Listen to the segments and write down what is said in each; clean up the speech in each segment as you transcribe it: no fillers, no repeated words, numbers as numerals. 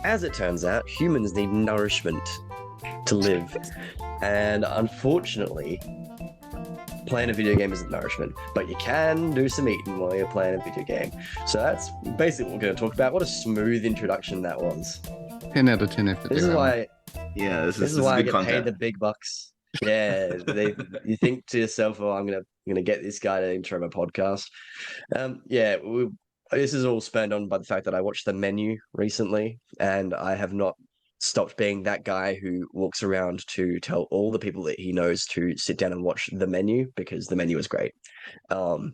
as it turns out, humans need nourishment to live. And unfortunately, playing a video game isn't nourishment, but you can do some eating while you're playing a video game. So that's basically what we're going to talk about. What a smooth introduction that was. 10 out of 10 if This is why Yeah, this is why I good get content. paid the big bucks. Yeah, you think to yourself, "Oh, I'm gonna get this guy to intro my podcast." Yeah, this is all spurned on by the fact that I watched The Menu recently, and I have not stopped being that guy who walks around to tell all the people that he knows to sit down and watch The Menu because The Menu is great. And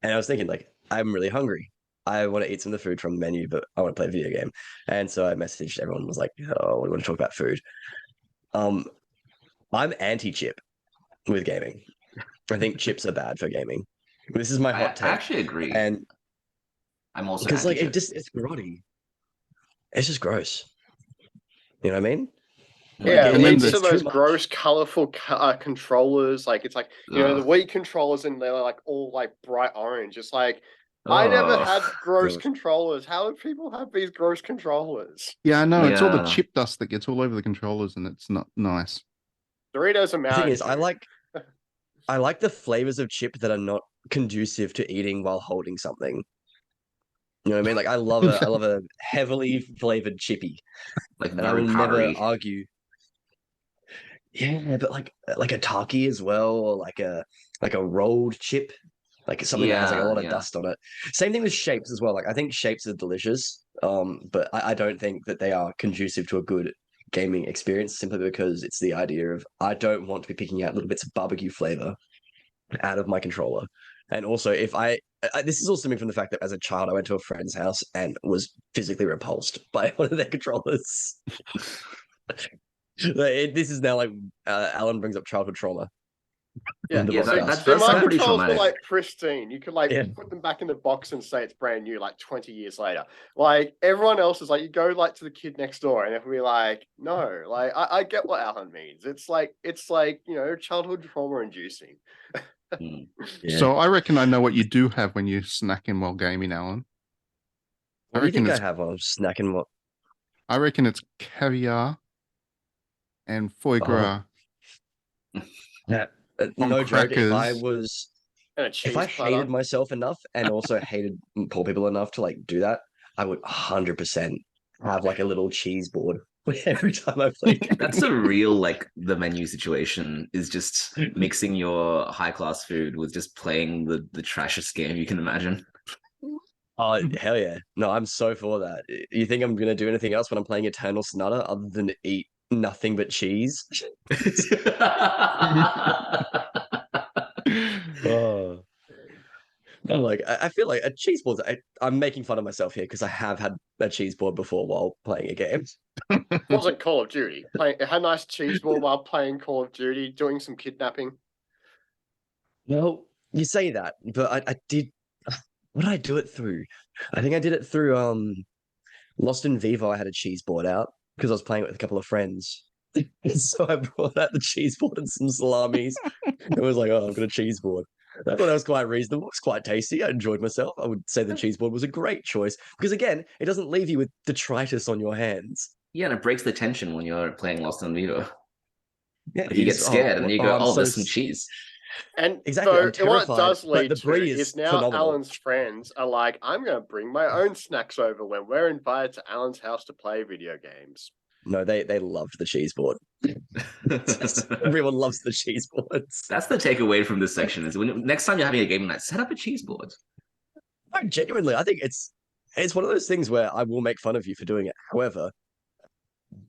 I was thinking, like, I'm really hungry. I want to eat some of the food from The Menu, but I want to play a video game. And so I messaged everyone, was like, "Oh, we want to talk about food." I'm anti-chip with gaming. I think chips are bad for gaming. This is my hot take. I actually agree. And I'm also because like anti-chip. it's grotty. It's just gross. You know what I mean? Yeah, Like, it leads it's to those too much. gross, colorful controllers. Like it's like the Wii controllers, and they're like all like bright orange. It's like I never had gross Gross. controllers. How do people have these gross controllers? Yeah, I know. It's all the Yeah. chip dust that gets all over the controllers, and it's not nice. Doritos are The thing Mountain is, I Dew. like the flavors of chip that are not conducive to eating while holding something. You know what I mean? Like I love a heavily flavored chippy, Like and I very will never powdery. argue. Yeah, but like a Taki as well, or like a rolled chip, like something that has like a lot of Yeah. dust on it. Same thing with shapes as well. Like I think shapes are delicious, but I don't think that they are conducive to a good gaming experience simply because it's the idea of I don't want to be picking out little bits of barbecue flavor out of my controller. And also, if this is also coming from the fact that as a child I went to a friend's house and was physically repulsed by one of their controllers. This is now like Alan brings up childhood trauma. Yeah, The Yeah, podcast. that's So my pretty controls were traumatic. like pristine. You could like Yeah. put them back in the box and say it's brand new like 20 years later. Like everyone else is like, you go like to the kid next door and it'll be like, no, like I get what Alan means. It's like, childhood trauma inducing. Mm. Yeah. So I reckon I know what you do have when you snack in while gaming, Alan. What do you think I it's have while I'm snacking? What? I reckon it's caviar and foie gras. No On joke. If I crackers. was, And a cheese if I platter. hated myself enough and also hated poor people enough to like do that, I would 100% have like a little cheese board every time I played. That's a real like the menu situation is just mixing your high class food with just playing the trashiest game you can imagine. Oh hell yeah! No, I'm so for that. You think I'm gonna do anything else when I'm playing Eternal Sonata other than eat nothing but cheese? Oh. I'm like, I feel like a cheese board. I'm making fun of myself here because I have had a cheese board before while playing a game. It wasn't Call of Duty. It had a nice cheese board while playing Call of Duty, doing some kidnapping. Well, you say that, but I did. What did I do it through? I think I did it through Lost in Vivo. I had a cheese board out because I was playing it with a couple of friends. So I brought out the cheese board and some salamis. It was like, oh, I've got a cheese board. I thought that was quite reasonable. It was quite tasty. I enjoyed myself. I would say the cheese board was a great choice because, again, it doesn't leave you with detritus on your hands. Yeah, and it breaks the tension when you're playing Lost in Vivo. Yeah, Like you get scared and then you go, I'm oh, so there's some cheese. And Exactly, I'm so what it terrified, does but lead the to brie is is now phenomenal. Alan's friends are like, I'm going to bring my own snacks over when we're invited to Alan's house to play video games. No, they loved the cheese board. Everyone loves the cheese boards. That's the takeaway from this section is when next time you're having a game night, set up a cheese board. No, genuinely, I think it's one of those things where I will make fun of you for doing it. However,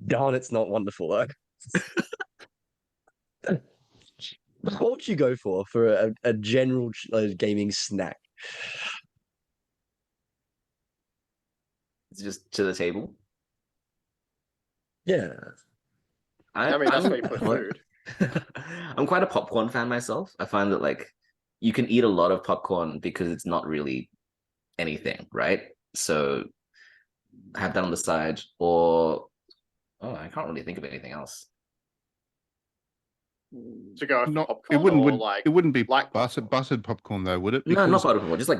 darn, it's not wonderful though. What would you go for a general gaming snack? It's just to the table. Yeah. I mean, that's where you put food. I'm quite a popcorn fan myself. I find that like you can eat a lot of popcorn because it's not really anything, right? So have that on the side, or I can't really think of anything else. To go with Not, popcorn it wouldn't be like buttered popcorn though, would it? No, not Because- butter popcorn, just like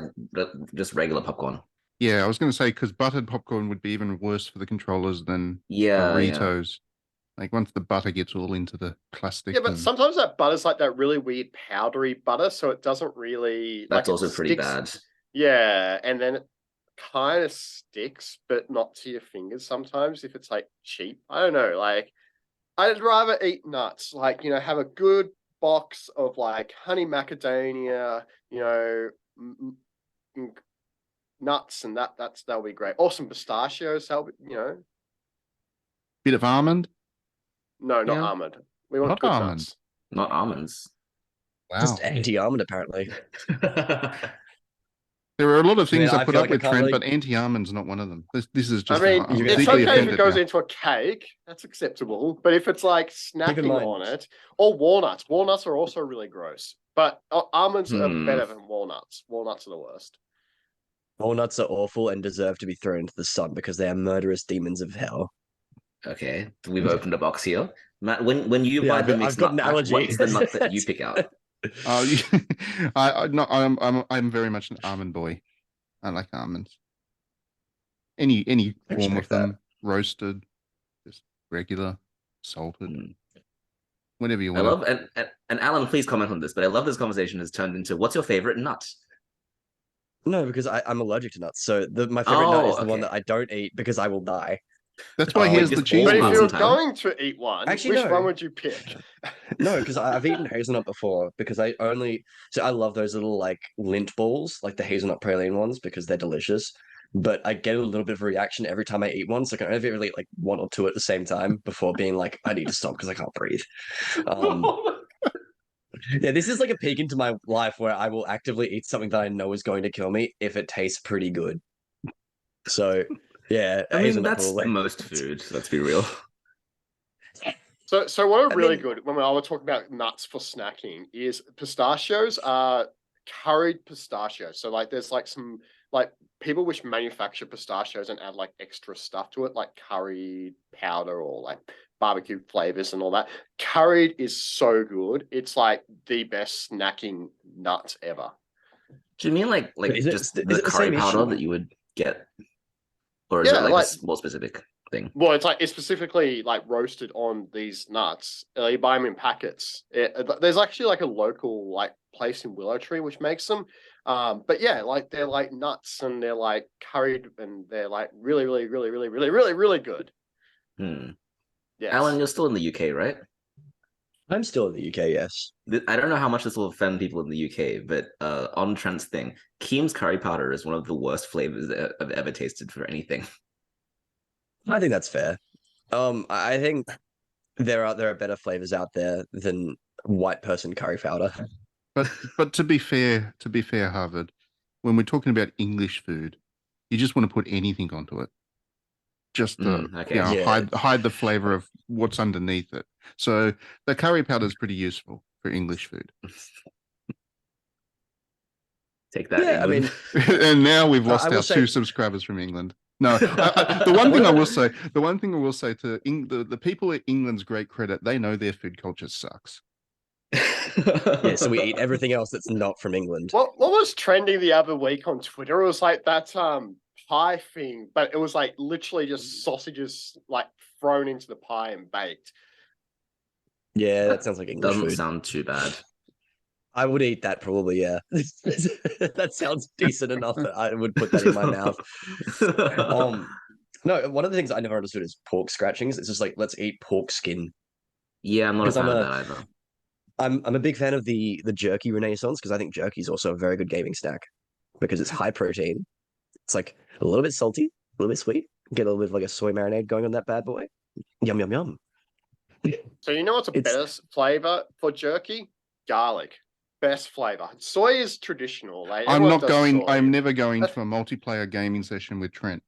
just regular popcorn. Yeah, I was going to say because buttered popcorn would be even worse for the controllers than Yeah, yeah. Doritos. Like once the butter gets all into the plastic. Yeah, but and- sometimes that butter's like that really weird powdery butter, so it doesn't really That's like it also pretty sticks. bad. Yeah, and then it kind of sticks, but not to your fingers sometimes if it's like cheap. I don't know. Like I'd rather eat nuts, like, have a good box of like honey macadamia, nuts, and that'll be great. Or some pistachios, Bit of almond. No, not Yeah. almond. We want Not good almond. nuts. Not almonds. Wow. Just anti-almond, apparently. There are a lot of I mean, things I I put feel up like I with, can't Trent, really- but anti-almond's not one of them. This is I just. mean, I'm it's it's deeply okay if it offended goes now. into a cake. That's acceptable. But if it's like snacking mind- on it, or walnuts are also really gross. But almonds are Hmm. better than walnuts. Walnuts are the worst. Walnuts are awful and deserve to be thrown into the sun because they are murderous demons of hell. Okay, we've opened a box here. Matt, when you Yeah, buy the I've mixed got an nut pack, allergy. what's the nut that you pick out? Oh, I'm very much an almond boy. I like almonds. Any I form of respect that. them, roasted, just regular, salted, Hmm. whatever you I want. love and Alan, please comment on this. But I love this conversation has turned into what's your favorite nut? No, because I'm allergic to nuts. So my favorite nut is the one okay. that I don't eat because I will die. That's why Oh, here's just the cheese all But if nuts you board. were in time. going to eat one, Actually, which no. one would you pick? No, because I've eaten hazelnut before because I love those little like lint balls, like the hazelnut praline ones, because they're delicious. But I get a little bit of a reaction every time I eat one, so I can only really eat like one or two at the same time before being like, I need to stop because I can't breathe. Yeah, this is like a peek into my life where I will actively eat something that I know is going to kill me if it tastes pretty good. So yeah, I mean, hazelnut that's probably. most food. Let's be real. So what are I really mean- good when I was talking about nuts for snacking is pistachios are curried pistachios. So like there's like some like people which manufacture pistachios and add like extra stuff to it, like curried powder or like barbecue flavors and all that. Curried is so good. It's like the best snacking nut ever. Do you mean like Is it- just is the it the curry same powder issue? that you would get, or is Yeah, it like like- a more specific thing? Well, it's specifically like roasted on these nuts. You buy them in packets. There's actually like a local like place in Willow Tree which makes them. But yeah, like they're like nuts and they're like curried and they're like really, really, really, really, really, really, really good. Hmm. Yes. Alan, you're still in the UK, right? I'm still in the UK, yes. I don't know how much this will offend people in the UK, but on Trent's thing, Keem's curry powder is one of the worst flavors that I've ever tasted for anything. I think that's fair. I think there are better flavors out there than white person curry powder. But to be fair, Harvard, when we're talking about English food, you just want to put anything onto it. Just to okay. Yeah. hide the flavor of what's underneath it. So the curry powder is pretty useful for English food. Take that. Yeah, I England. mean, And now we've lost I will our say- 2 subscribers from England. No, the one thing I will say to the people at England's great credit, they know their food culture sucks. yeah, so we eat everything else that's not from England. What was trending the other week on Twitter? It was like that pie thing, but it was like literally just sausages like thrown into the pie and baked. Yeah, that sounds like English Doesn't food. sound too bad. I would eat that probably, yeah. That sounds decent enough that I would put that in my mouth. No, one of the things I never understood is pork scratchings. It's just like, let's eat pork skin. Yeah, I'm not a 'Cause fan I'm of a- that either. I'm a big fan of the jerky renaissance because I think jerky is also a very good gaming snack because it's high protein. It's like a little bit salty, a little bit sweet. Get a little bit of like a soy marinade going on that bad boy. Yum yum yum. So you know what's a It's- better flavor for jerky? Garlic. Best flavor. Soy is traditional. Like I'm everyone not does going. soy. I'm never going to a multiplayer gaming session with Trent.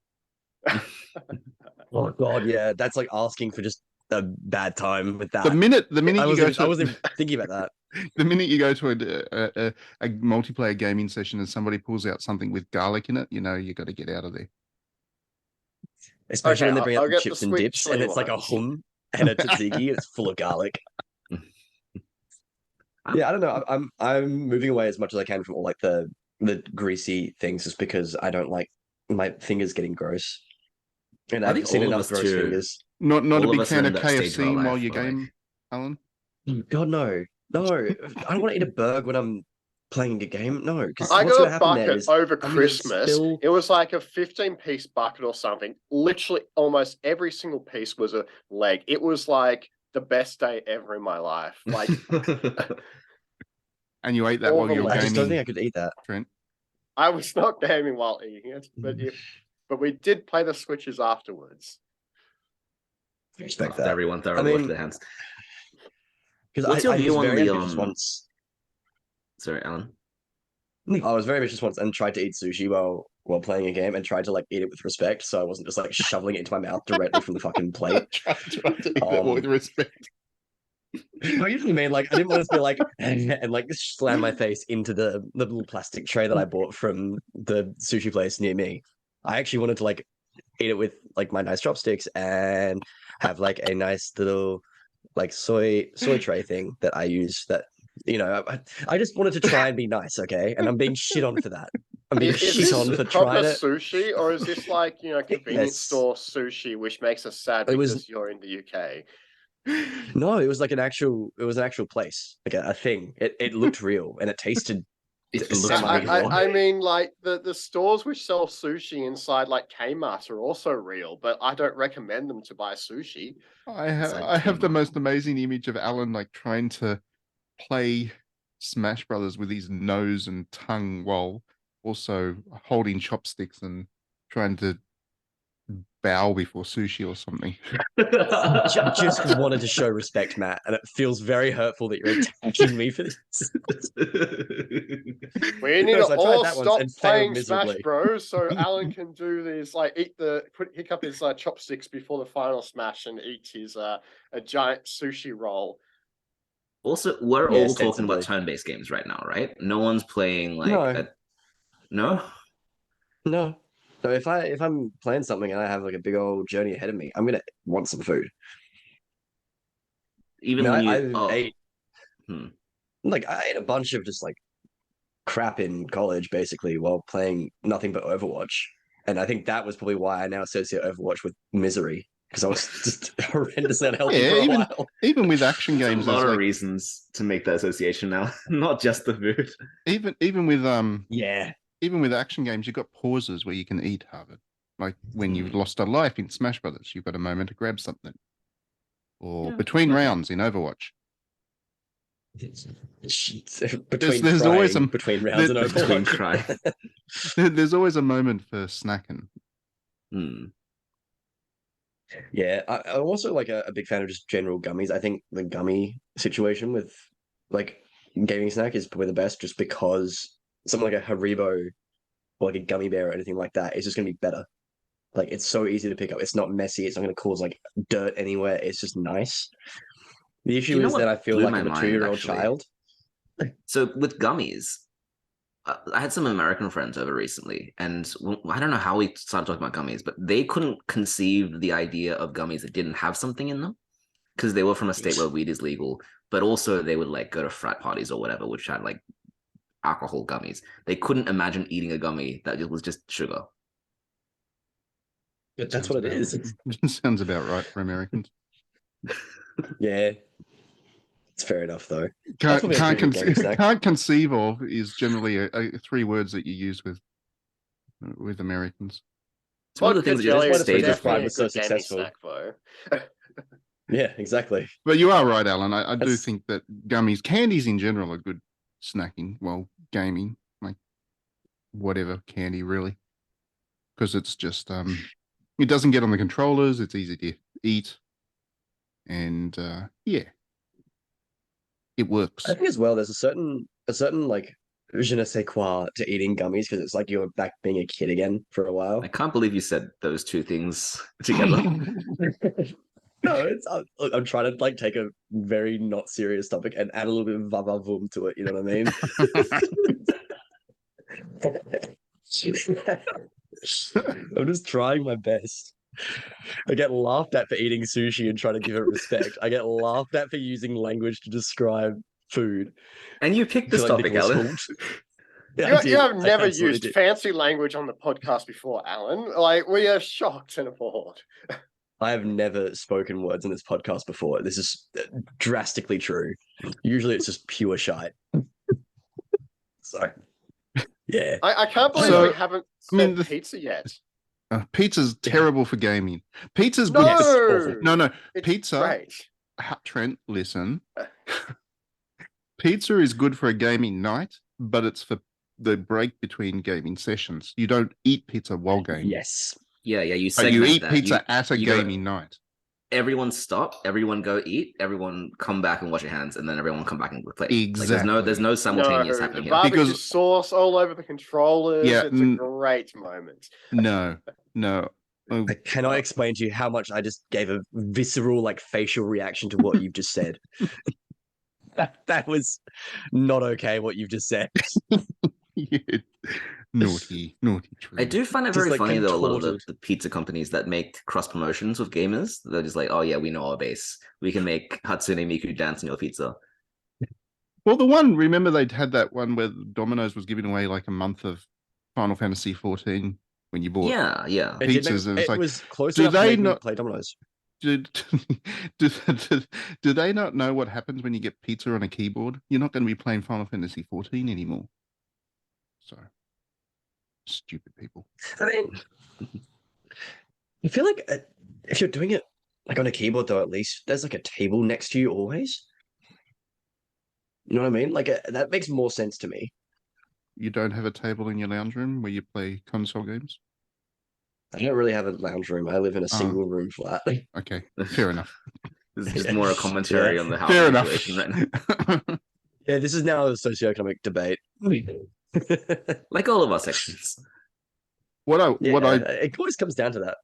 Oh god, yeah, that's like asking for just a bad time with that. The minute I you wasn't, go even, I to wasn't even thinking about that. the minute you go to a multiplayer gaming session and somebody pulls out something with garlic in it, you know you got to get out of there. Especially Okay, when they bring I'll out the get the chips and sweet dips, and chili it's like a ones. hum and a tzatziki. It's full of garlic. Yeah, I don't know. I'm moving away as much as I can from all like the greasy things, just because I don't like my fingers getting gross, and I I've think seen all of enough us gross too. fingers. Not a All of big us are fan in of that stage of our KFC while life you where, like, game, Alan. God no, no! I don't want to eat a burger when I'm playing a game. No, because I what's got going a to happen there bucket is over I'm gonna Christmas. spill. It was like a 15-piece bucket or something. Literally, almost every single piece was a leg. It was like the best day ever in my life. Like And you ate that All while the you were I just don't think gaming, I could eat that. Trent. I was not gaming while eating it, but we did play the switches afterwards. Respect After that. everyone I thoroughly washed mean, their hands. because What's your I view was on very the ambitious once. Sorry, Alan. I was very ambitious once and tried to eat sushi while playing a game and tried to like eat it with respect, so I wasn't just like shoveling it into my mouth directly from the fucking plate. Tried to eat that with Um, respect. No, you know what I mean? Like, I didn't want to be like and like slam my face into the little plastic tray that I bought from the sushi place near me. I actually wanted to like eat it with like my nice chopsticks and have like a nice little like soy tray thing that I use. That I just wanted to try and be nice, okay? And I'm being shit on for that. I'm being Is shit this on for proper trying to. sushi, or is this like convenience Yes. store sushi, which makes us sad It was because you're in the UK? no, it was like it was an actual place, like a thing. It looked real and it tasted. It It looks sounded real. real. I mean, like the stores which sell sushi inside like Kmart are also real, but I don't recommend them to buy sushi. I Inside have the Kmart. most amazing image of Alan like trying to play Smash Brothers with his nose and tongue while also holding chopsticks and trying to bow before sushi or something. Just wanted to show respect, Matt, and it feels very hurtful that you're attacking me for this. We need Because to I tried all that once stop and failed playing Smash miserably. Bros. So Alan can do these like pick up his chopsticks before the final Smash and eat his a giant sushi roll. Also, we're Yeah, all talking about ostensibly. turn-based games right now, right? No one's playing like No. no? No. So if I'm playing something and I have like a big old journey ahead of me, I'm gonna want some food. Even I when mean, I you ate hmm. like I ate a bunch of just like crap in college basically while playing nothing but Overwatch. And I think that was probably why I now associate Overwatch with misery. Because I was just horrendously unhealthy Yeah, for a even while. even with action There's games, a lot there's of like reasons to make that association now, not just the food. even with Yeah. even with action games, you've got pauses where you can eat, Harvard. Like when you've lost a life in Smash Brothers, you've got a moment to grab something. Or Yeah, between okay. rounds in Overwatch. Between there's always crying, a- between rounds and Between Overwatch. cry. There's always a moment for snacking. Hmm. Yeah, I'm also like a big fan of just general gummies. I think the gummy situation with like gaming snack is probably the best just because something like a Haribo or like a gummy bear or anything like that is just going to be better. Like it's so easy to pick up. It's not messy. It's not going to cause like dirt anywhere. It's just nice. The issue You know is that what I feel blew like my I'm a mind, 2-year-old actually? child. So with gummies, I had some American friends over recently, and I don't know how we started talking about gummies, but they couldn't conceive the idea of gummies that didn't have something in them because they were from a state where weed is legal, but also they would like go to frat parties or whatever, which had like alcohol gummies. They couldn't imagine eating a gummy that was just sugar. That's what it is. Sounds about right for Americans. Yeah. It's fair enough though. Can't probably a pretty good gaming snack. can't conceive of is generally a 3 words that you use with Americans. It's one of the things that you're Jelly just is stage of definitely fun. definitely a was so good gaming successful. snack, though. Yeah, exactly. But you are right, Alan. I do That's- think that gummies, candies in general, are good snacking. Well, gaming, like whatever candy, really, because it's just it doesn't get on the controllers. It's easy to eat, and yeah, it works. I think as well, there's a certain like je ne sais quoi to eating gummies because it's like you're back being a kid again for a while. I can't believe you said those two things together. No, it's look, I'm trying to like take a very not serious topic and add a little bit of va-va-voom to it. You know what I mean? I'm just trying my best. I get laughed at for eating sushi and trying to give it respect. I get laughed at for using language to describe food. And you picked I this feel like topic, Nicholas Alan. Hoult. You, did. you have I never absolutely used did. fancy language on the podcast before, Alan. Like, we are shocked and appalled. I have never spoken words in this podcast before. This is drastically true. Usually it's just pure shite. So, yeah. I can't believe So, we haven't I mean, said pizza yet. Pizza's Yeah. terrible for gaming. Pizza's No, good. awful. No. it's Pizza. great. Trent, listen. Pizza is good for a gaming night, but it's for the break between gaming sessions. You don't eat pizza while gaming. Yes. Yeah, you But you segment eat that. pizza at a you go- gaming night. Everyone stop. Everyone go eat. Everyone come back and wash your hands, and then everyone come back and play. Exactly. Like, there's no simultaneous No, happening the here. barbecue Because- sauce all over the controllers. Yeah, It's a great moment. No. Oh, I cannot explain to you how much I just gave a visceral, like, facial reaction to what you've just said. That was not okay, what you've just said. yeah. Naughty Trent. I do find it Just, very like, funny though. A lot of contorted. the pizza companies that make cross promotions with gamers, they're just like, "Oh yeah, we know our base. We can make Hatsune Miku dance on your pizza." Well, remember they'd had that one where Domino's was giving away like a month of Final Fantasy 14 when you bought. Yeah. It did Pizzas, and make, it's it like, was close do enough to they make me not- play Dominoes. Do, do they not know what happens when you get pizza on a keyboard? You're not going to be playing Final Fantasy 14 anymore. So, stupid people. I mean, I feel like if you're doing it like on a keyboard, though, at least there's like a table next to you always. You know what I mean? Like that makes more sense to me. You don't have a table in your lounge room where you play console games? I don't really have a lounge room. I live in a single room flat. Okay, fair enough. This is just Yeah. more a commentary Yeah. on the house Fair enough. situation right now. Yeah, this is now a socioeconomic debate. Like all of our sections. It always comes down to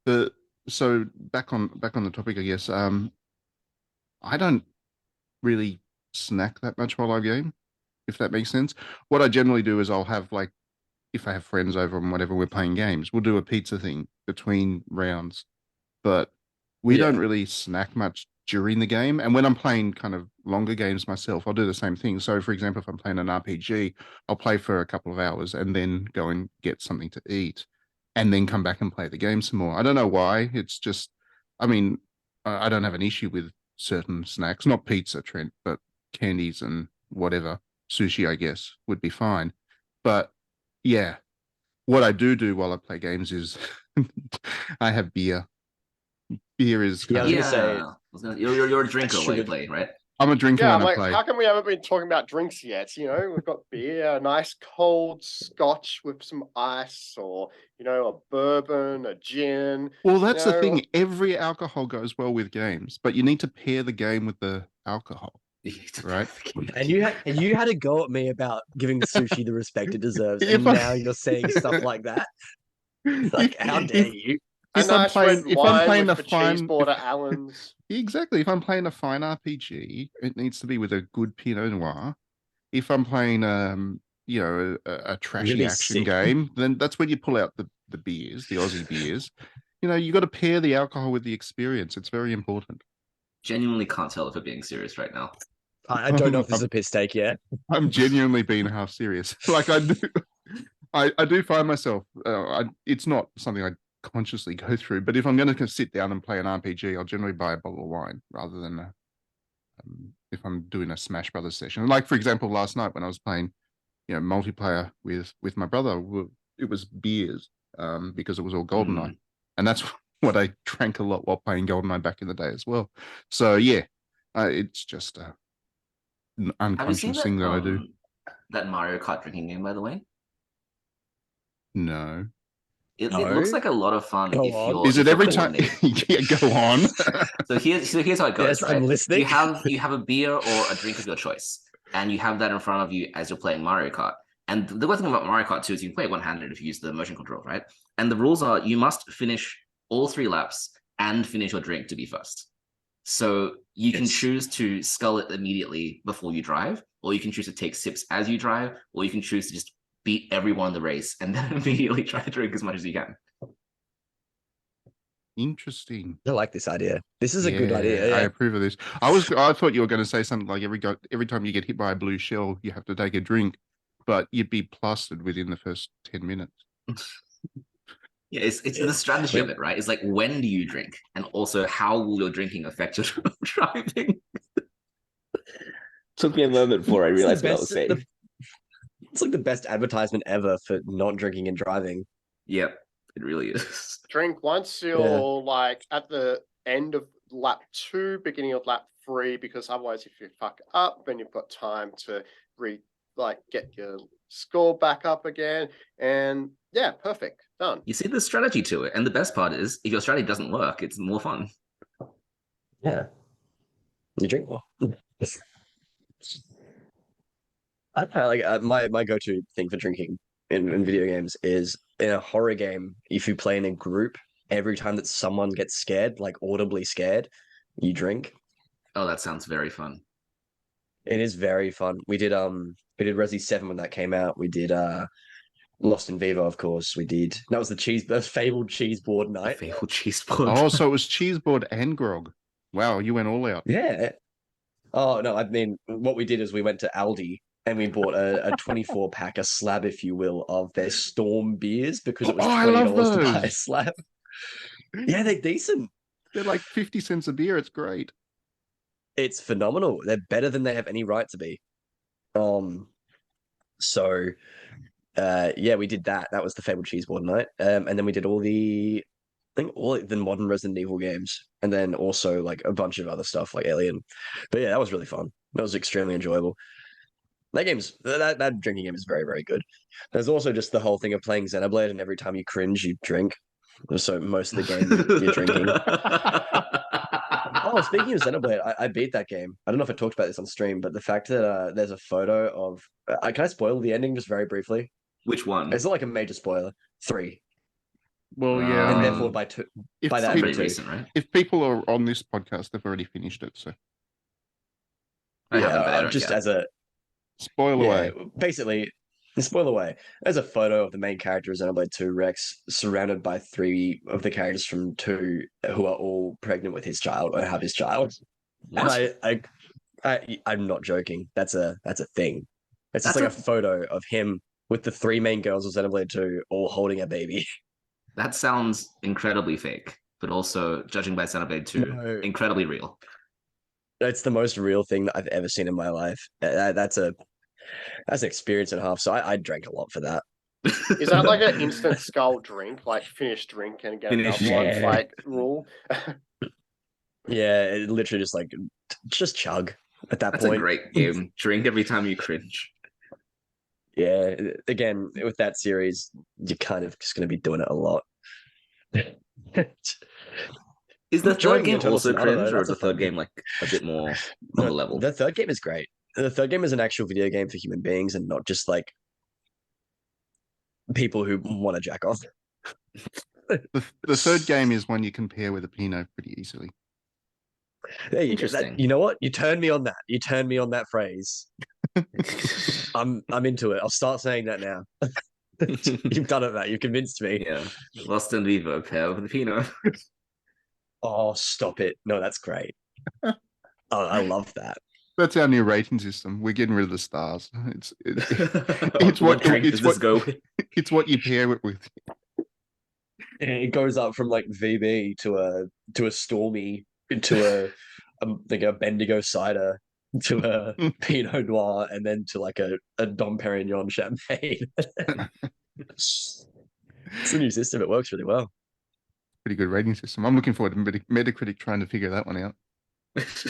that. So back on the topic, I guess. I don't really snack that much while I game, if that makes sense. What I generally do is I'll have, like, if I have friends over and whatever, we're playing games, we'll do a pizza thing between rounds, but we Yeah. don't really snack much during the game. And when I'm playing kind of longer games myself, I'll do the same thing. So for example, if I'm playing an RPG, I'll play for a couple of hours and then go and get something to eat and then come back and play the game some more. I don't know why. It's just, I mean, I don't have an issue with certain snacks, not pizza, Trent, but candies and whatever. Sushi, I guess, would be fine. But yeah, what I do while I play games is I have beer. Beer is Yeah, I was kind gonna of, say- I was gonna- you're a drinker when you Sugar- play, right? I'm a drinker Yeah, when I like, play. how come we haven't been talking about drinks yet? You know, we've got beer, a nice cold scotch with some ice, or, you know, a bourbon, a gin. Well, that's the No. thing. Every alcohol goes well with games, but you need to pair the game with the alcohol. Right. And you had a go at me about giving sushi the respect it deserves, If and I- now you're saying stuff like that. Like, how dare you? A If I'm nice playing- red if I'm wine playing with a the fine- cheese border Allen's. Exactly. If I'm playing a fine RPG, it needs to be with a good Pinot Noir. If I'm playing, you know, a trashy be action sick. game, then that's when you pull out the beers, the Aussie beers. You know, you got to pair the alcohol with the experience. It's very important. Genuinely can't tell if we're being serious right now. I don't know if this is a piss take yet. I'm genuinely being half serious. Like I do, I do find myself. It's not something I consciously go through, but if I'm going to sit down and play an RPG, I'll generally buy a bottle of wine rather than if I'm doing a Smash Brothers session. Like for example, last night when I was playing, you know, multiplayer with my brother, it was beers because it was all GoldenEye, and that's what I drank a lot while playing GoldenEye back in the day as well. So yeah, it's just an Have you seen unconscious thing that I do. that Mario Kart drinking game, by the way? No. It No. looks like a lot of fun. Go if on. you're, Is if it you're every time? coordinated. Yeah, go on. So here's how it goes. Yes, right? I'm listening. You have a beer or a drink of your choice, and you have that in front of you as you're playing Mario Kart. And the good thing about Mario Kart 2 is you can play it one-handed if you use the motion control, right? And the rules are you must finish all 3 laps and finish your drink to be first. So you can Yes. choose to scull it immediately before you drive, or you can choose to take sips as you drive, or you can choose to just beat everyone in the race and then immediately try to drink as much as you can. Interesting. I like this idea. This is a good Yeah, idea. I Yeah. approve of this. I thought you were going to say something like every time you get hit by a blue shell, you have to take a drink. but you'd be plastered within the first 10 minutes. Yeah, it's the strategy of it, right? It's like, when do you drink, and also how will your drinking affect your driving? Took me a moment before I It's the realized what I was best- saying. It's like the best advertisement ever for not drinking and driving. Yep, it really is. Drink once you're like at the end of lap 2, beginning of lap 3, because otherwise, if you fuck up, then you've got time to get your score back up again. And yeah, perfect, done. You see, there's strategy to it, and the best part is, if your strategy doesn't work, it's more fun. Yeah. You drink more. I don't know, like my go-to thing for drinking in video games is in a horror game, if you play in a group, every time that someone gets scared, like audibly scared, you drink. Oh, that sounds very fun. It is very fun. We did Resi 7 when that came out. We did Lost in Vivo, of course. We did. That was the fabled cheese board The night. fabled cheese board. Oh, so it was cheese board and grog. Wow, you went all out. Yeah. Oh no, I mean what we did is we went to Aldi and we bought a 24 pack, a slab, if you will, of their Storm beers because it was Oh, I $20 love to buy a those. slab. Yeah, they're decent. They're like 50 cents a beer. It's great. It's phenomenal. They're better than they have any right to be. So yeah, we did that. That was the fabled cheese board night. And then we did all the modern Resident Evil games, and then also like a bunch of other stuff like Alien. But yeah, that was really fun. That was extremely enjoyable. That drinking game is very, very good. There's also just the whole thing of playing Xenoblade, and every time you cringe, you drink. So most of the game you're drinking. Oh, speaking of Xenoblade, I beat that game. I don't know if I talked about this on stream, but the fact that there's a photo of can I spoil the ending just very briefly? Which one? It's not like a major spoiler. 3. Well, yeah. And I mean, therefore by 2 if, by that Pretty means recent, right? if people are on this podcast, they've already finished it. So I haven't, but I don't just care. as a spoil away. basically, spoil away. There's a photo of the main character of Xenoblade 2, Rex, surrounded by 3 of the characters from 2 who are all pregnant with his child or have his child. What? And I'm not joking. That's a thing. It's just like a photo of him with the 3 main girls of Xenoblade 2 all holding a baby. That sounds incredibly fake, but also, judging by Xenoblade 2, No. incredibly real. It's the most real thing that I've ever seen in my life. That's an experience and a half. So I drank a lot for that. Is that like an instant skull drink, like finish drink and get Finish, another one, yeah. like rule? Yeah, it literally just chug at that That's point. a great game. Drink every time you cringe. Yeah, again, with that series, you're kind of just going to be doing it a lot. Is the Enjoying third game Eternal also Sonata, though, cringe, or that's is the a fun third game game. like a bit more on the No, level? The third game is great. The third game is an actual video game for human beings and not just like people who want to jack off. The third game is one you compare with a Pinot pretty easily. There you go. Interesting. You know what? You turned me on that. You turned me on that phrase. I'm into it. I'll start saying that now. You've done it, Matt. You've convinced me. Yeah, Lost in Vivo pair with the Pinot. Oh, stop it. No, that's great. Oh, I love that. That's our new rating system. We're getting rid of the stars. It's It's what- drink it's does this what- go with? it's what you pair it with. It goes up from like VB to a Stormy to like a Bendigo cider to a Pinot Noir and then to like a Dom Perignon champagne. It's a new system. It works really well. Pretty good rating system. I'm looking forward to Metacritic trying to figure that one out. It's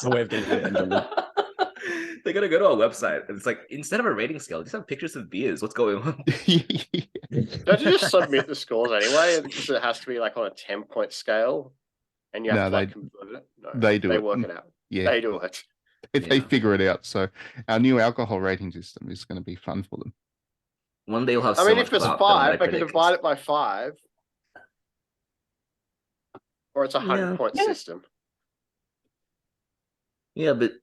the way of getting revenge on them. They're gonna go to our website and it's like, instead of a rating scale, just have pictures of beers. What's going on? Don't you just submit the scores anyway? Because it has to be like on a 10-point scale, and you have No, to like convert it. No, they do They it. work it out. Yeah, They do it. they Yeah. figure it out. So our new alcohol rating system is going to be fun for them. One day you'll have I so mean, much if it's clout that 5, I can Metacritic divide is- it by 5. Or it's a 100-point Yeah. system. Yeah, but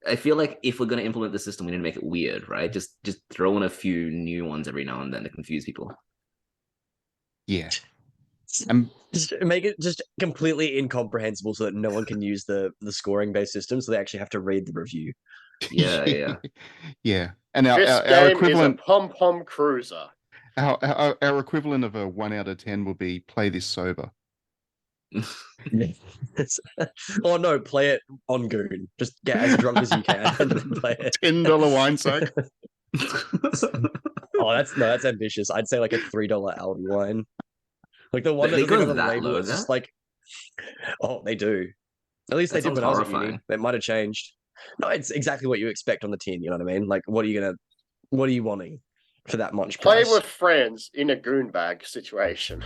I feel like if we're gonna implement the system, we need to make it weird, right? Just throw in a few new ones every now and then to confuse people. Yeah. And Just make it just completely incomprehensible so that no one can use the scoring based system. So they actually have to read the review. Yeah. Yeah. And This our game equivalent, is a pom pom cruiser. our equivalent of a 1 out of 10 will be play this sober. Or no, play it on Goon. Just get as drunk as you can and then play it. $10 wine sack. Oh, that's ambitious. I'd say like a $3 Aldi wine. Like the one that They doesn't go even have a that label. low It's just there? like, oh, they do. At least That they did sounds when I was at uni. horrifying. It might have changed. No, it's exactly what you expect on the tin. You know what I mean? Like, what are you wanting for that much Play price? with friends in a goon bag situation.